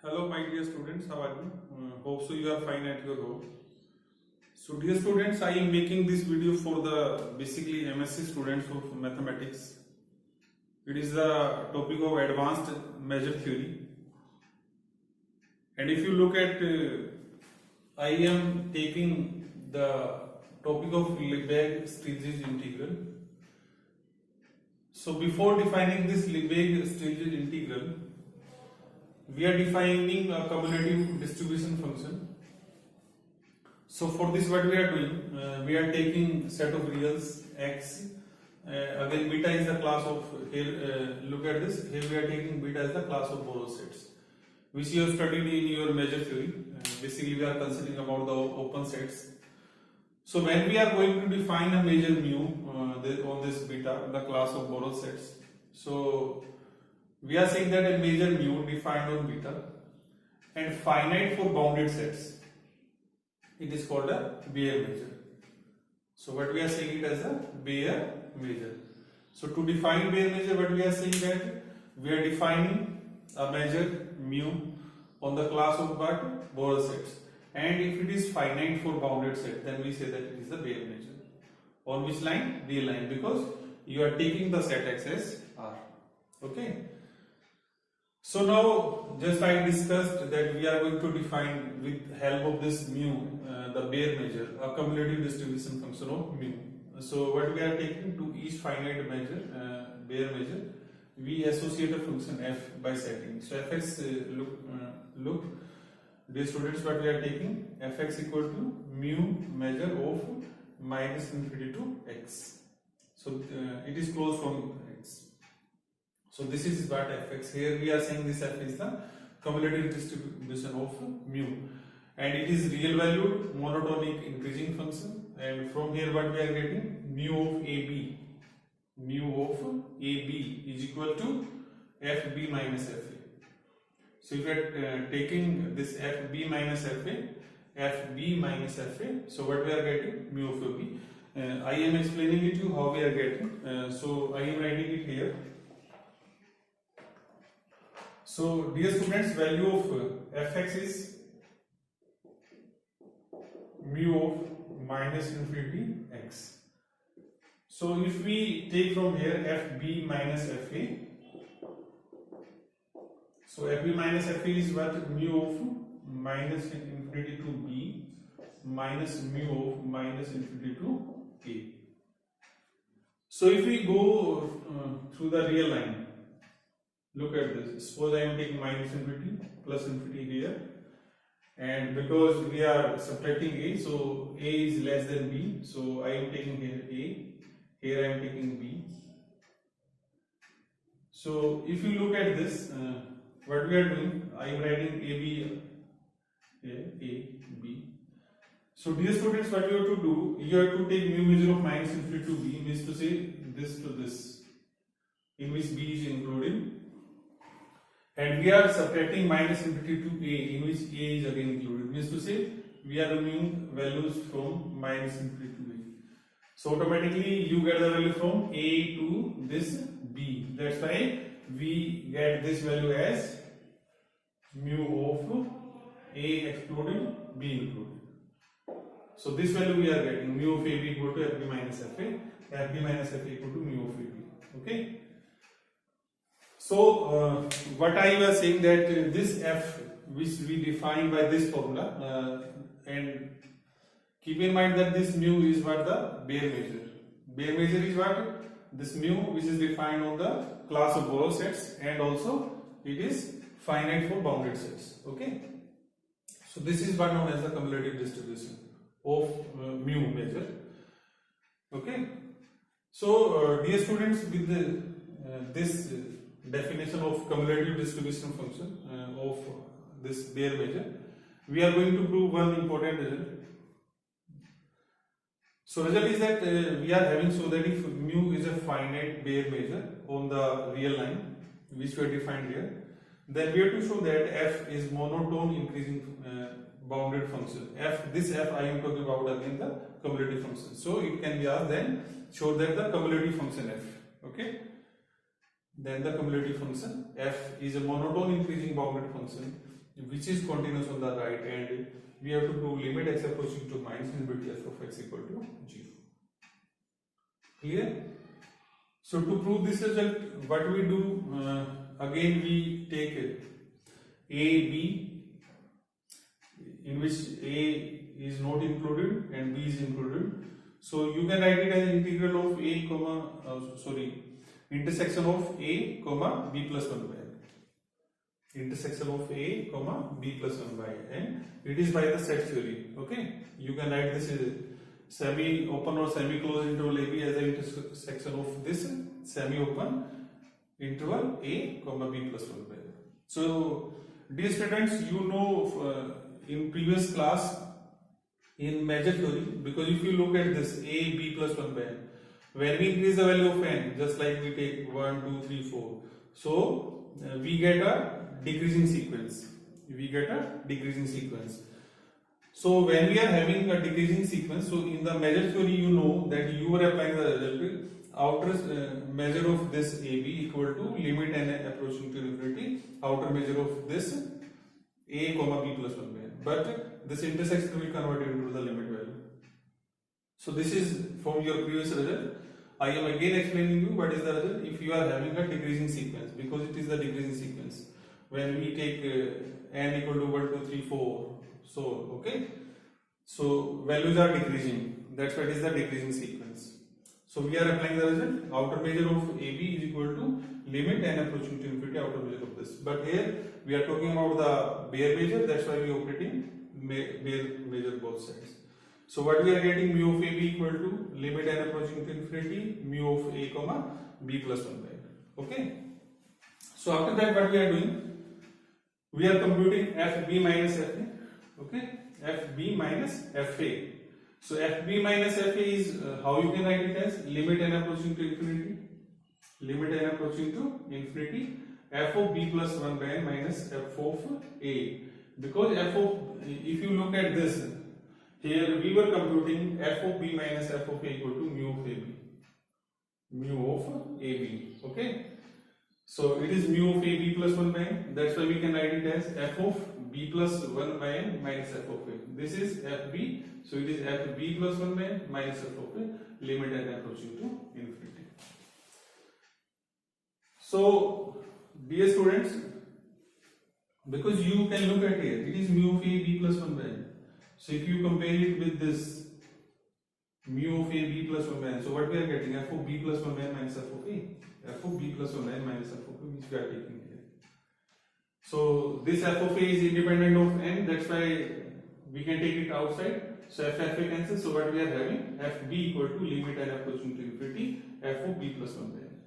Hello, my dear students. How are you? Hope so you are fine at your home. So, dear students, I am making this video for the basically MSc students of mathematics. It is the topic of advanced measure theory. And if you look at, I am taking the topic of Lebesgue-Stieltjes integral. So, before defining this Lebesgue-Stieltjes integral, we are defining a cumulative distribution function. So for this what we are doing, we are taking set of reals x, again beta is the class of, here look at this, here we are taking beta as the class of Borel sets, which you have studied in your measure theory. Basically we are considering about the open sets. So when we are going to define a measure mu on this beta, the class of Borel sets, so we are saying that a measure mu defined on beta and finite for bounded sets, it is called a Bayer measure. So what we are saying it as a Bayer measure. So to define Bayer measure, what we are saying that we are defining a measure mu on the class of what? Borel sets. And if it is finite for bounded set, then we say that it is the Bayer measure. On which line? Real line, because you are taking the set x as R. Okay. So now just I discussed that we are going to define with help of this mu the Bayer measure, a cumulative distribution function of mu. So what we are taking to each finite measure, Bayer measure, we associate a function f by setting. So fx, look dear students, what we are taking, fx equal to mu measure of minus infinity to x. So it is closed from x. So this is what fx. Here we are saying this f is the cumulative distribution of mu, and it is real valued monotonic increasing function. And from here what we are getting, mu of ab, mu of ab is equal to fb minus fa. So if we are taking this fb minus fa, so what we are getting, mu of ab. I am explaining it to you how we are getting. So I am writing it here. So dear students, value of fx is mu of minus infinity x. So if we take from here fb minus fa, so fb minus fa is what? Mu of minus infinity to b minus mu of minus infinity to a. So if we go through the real line, look at this. Suppose I am taking minus infinity plus infinity here, and because we are subtracting a, so a is less than b, so I am taking here a, here I am taking b. So if you look at this, what we are doing, I am writing ab, b. So dear students, what you have to do, you have to take mu measure of minus infinity to b, means to say this to this, in which b is included. And we are subtracting minus infinity to a, in which a is again included. Means to say we are removing values from minus infinity to a. So automatically you get the value from a to this b. That's why we get this value as mu of a excluding b included. So this value we are getting, mu of ab equal to fb minus fa, fb minus fa equal to mu of ab. Okay. So what I was saying that this f which we define by this formula, and keep in mind that this mu is what? The Bayer measure. Bayer measure is what? This mu which is defined on the class of Borel sets, and also it is finite for bounded sets. Okay. So this is what known as the cumulative distribution of mu measure. Okay. So dear students, with this definition of cumulative distribution function of this Bayer measure, we are going to prove one important result. So result is that we are having, so that if mu is a finite Bayer measure on the real line which we have defined here, then we have to show that f is monotone increasing bounded function. This f I am talking about again the cumulative function. So it can be asked then show that the cumulative function f. Okay. Then the cumulative function f is a monotone increasing bounded function which is continuous on the right, and we have to prove limit x approaching to minus infinity f of x equal to 0. Clear? So to prove this result, what we do, again we take a, b, in which a is not included and b is included. So you can write it as integral of a comma, intersection of a comma b plus 1 by n. Intersection of a comma b plus 1 by n. It is by the set theory. Okay, you can write this as semi-open or semi-closed interval AB as an intersection of this semi-open interval a comma b plus 1 by n. So, dear students, you know in previous class in measure theory, because if you look at this a b plus 1 by n, when we increase the value of n, just like we take 1, 2, 3, 4, so we get a decreasing sequence. We get a decreasing sequence. So when we are having a decreasing sequence, so in the measure theory, you know that you are applying the result. Outer measure of this AB equal to limit n approaching to infinity, outer measure of this a comma b plus 1 by n. But this intersection will convert it into the limit value. So this is from your previous result. I am again explaining you what is the result if you are having a decreasing sequence, because it is the decreasing sequence. When we take n equal to 1, 2, 3, 4, so okay, so values are decreasing. That's what is the decreasing sequence. So we are applying the result. Outer measure of AB is equal to limit n approaching to infinity, outer measure of this. But here we are talking about the bare measure. That's why we are operating bare measure both sides. So what we are getting, mu of AB equal to limit n approaching to infinity, mu of a comma b plus 1 by n. Okay. So after that, what we are doing? We are computing FB minus FA. Okay, FB minus FA. So FB minus FA is how you can write it as limit n approaching to infinity, limit n approaching to infinity, f of b plus 1 by n minus f of a. Because f of, if you look at this, here we were computing f of b minus f of a equal to mu of ab, mu of ab. Okay. So it is mu of ab plus 1 by n. That's why we can write it as f of b plus 1 by n minus f of a. This is fb. So it is fb plus 1 by n minus f of a, limit n approaching to infinity. So dear students, because you can look at here, it is mu of a b plus 1 by n. So if you compare it with this mu of a b plus 1 by n, so what we are getting, f of b plus 1 by n minus f of a, f of b plus 1 by n minus f of a, which we are taking here. So this f of a is independent of n, that's why we can take it outside. So f of a cancels, so what we are having, fb equal to limit n approaching to infinity, f of b plus 1 by n.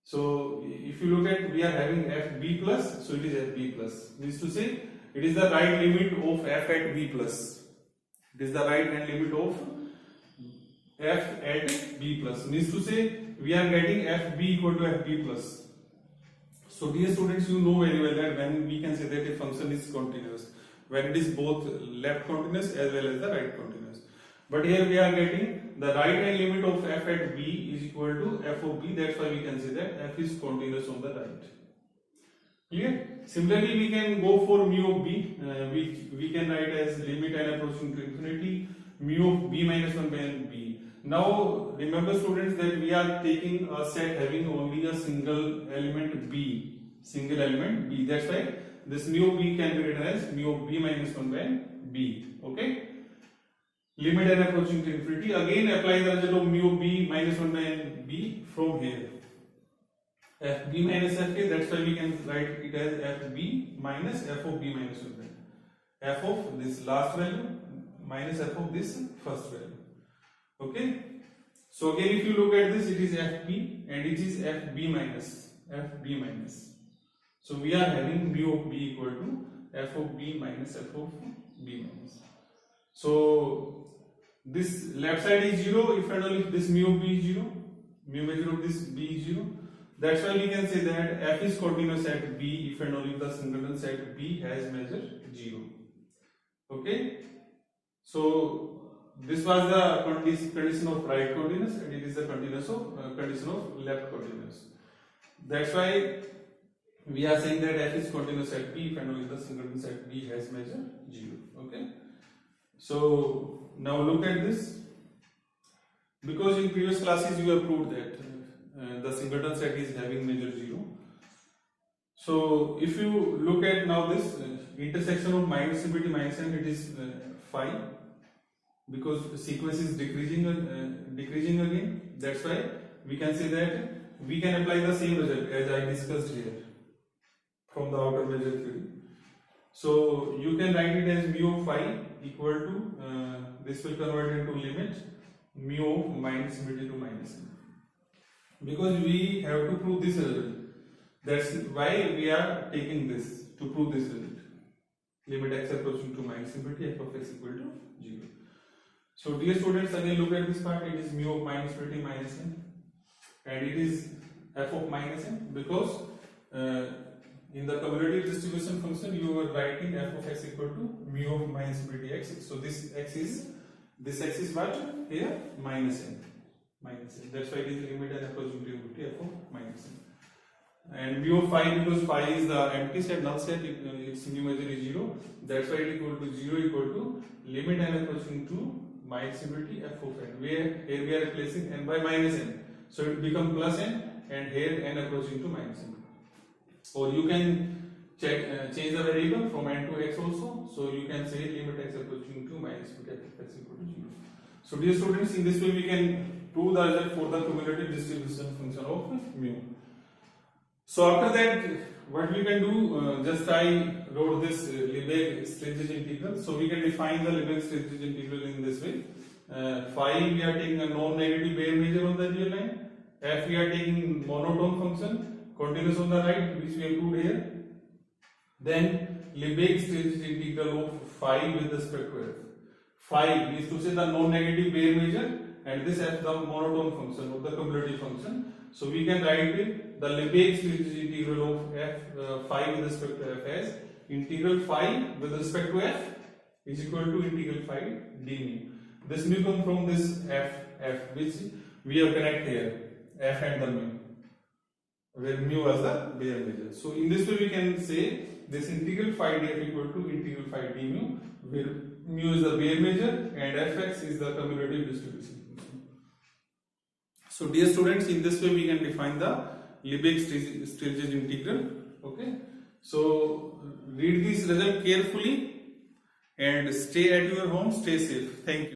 So if you look at, we are having fb plus, so it is fb plus. Means to say, it is the right limit of f at b plus. It is the right hand limit of f at b plus. Means to say, we are getting fb equal to fb plus. So dear students, you know very well that when we can say that a function is continuous, when it is both left continuous as well as the right continuous. But here we are getting the right hand limit of f at b is equal to f of b. That's why we can say that f is continuous on the right. Clear? Similarly, we can go for mu of b, which we can write as limit n approaching to infinity, mu of b minus 1 by n b. Now remember students that we are taking a set having only a single element b, single element b. That's why this mu of b can be written as mu of b minus 1 by n b. Okay. Limit n approaching to infinity. Again apply the result of mu of b minus 1 by n b from here. Fb minus fa, that's why we can write it as fb minus f of b minus 1 by n. F of this last value minus f of this first value. Okay. So again if you look at this, it is fb and it is fb minus. So we are having mu of b equal to f of b minus f of b minus. So this left side is 0 if and only if this mu of b is 0, mu measure of this b is 0. That's why we can say that f is continuous at b if and only if the singleton set b has measure 0. Okay. So this was the condition of right continuous and it is the condition of left continuous. That's why we are saying that f is continuous at P if and only the singleton set B has measure 0. Okay. So now look at this. Because in previous classes you have proved that the singleton set is having measure 0. So if you look at now this intersection of minus infinity minus n, it is phi, because the sequence is decreasing again. That's why we can say that we can apply the same result as I discussed here from the outer measure theory. So you can write it as mu of phi equal to this will convert into limit mu of minus infinity to minus n, because we have to prove this result. That's why we are taking this to prove this result. Limit x approaching to minus infinity f of x equal to 0. So dear students, again look at this part. It is mu of minus infinity minus n, and it is f of minus n because in the cumulative distribution function you are writing f of x equal to mu of minus infinity x. So this x is what here minus n. That's why it is limit n approaching to infinity f of minus n. And mu of phi, because phi is the empty set, null set, its mu measure is 0. That's why it equal to 0 equal to limit n approaching to minus infinity f of n. Where here we are replacing n by minus n, so it become plus n, and here n approaching to minus n. Or you can change the variable from n to x also. So you can say limit x approaching to minus infinity f of x equal to 0. So dear students, in this way we can prove the result for the cumulative distribution function of mu. So after that, what we can do, just I wrote this Lebesgue-Stieltjes integral. So we can define the Lebesgue-Stieltjes integral in this way. Phi we are taking a non-negative Bayer measure on the real line. F we are taking monotone function, continuous on the right, which we have proved here. Then Lebesgue-Stieltjes integral of phi with respect to f. Phi means to say the non-negative Bayer measure, and this f the monotone function or the cumulative function. So we can write it, the Lebesgue-Stieltjes integral of f phi with respect to f as integral phi with respect to f is equal to integral phi d mu. This mu comes from this f which we have connect here, f and the mu, where mu was the Bayer measure. So in this way we can say this integral phi df equal to integral phi d mu, where mu is the Bayer measure and fx is the cumulative distribution. So dear students, in this way we can define the Lebesgue-Stieltjes integral. Okay. So read this result carefully and stay at your home, stay safe. Thank you.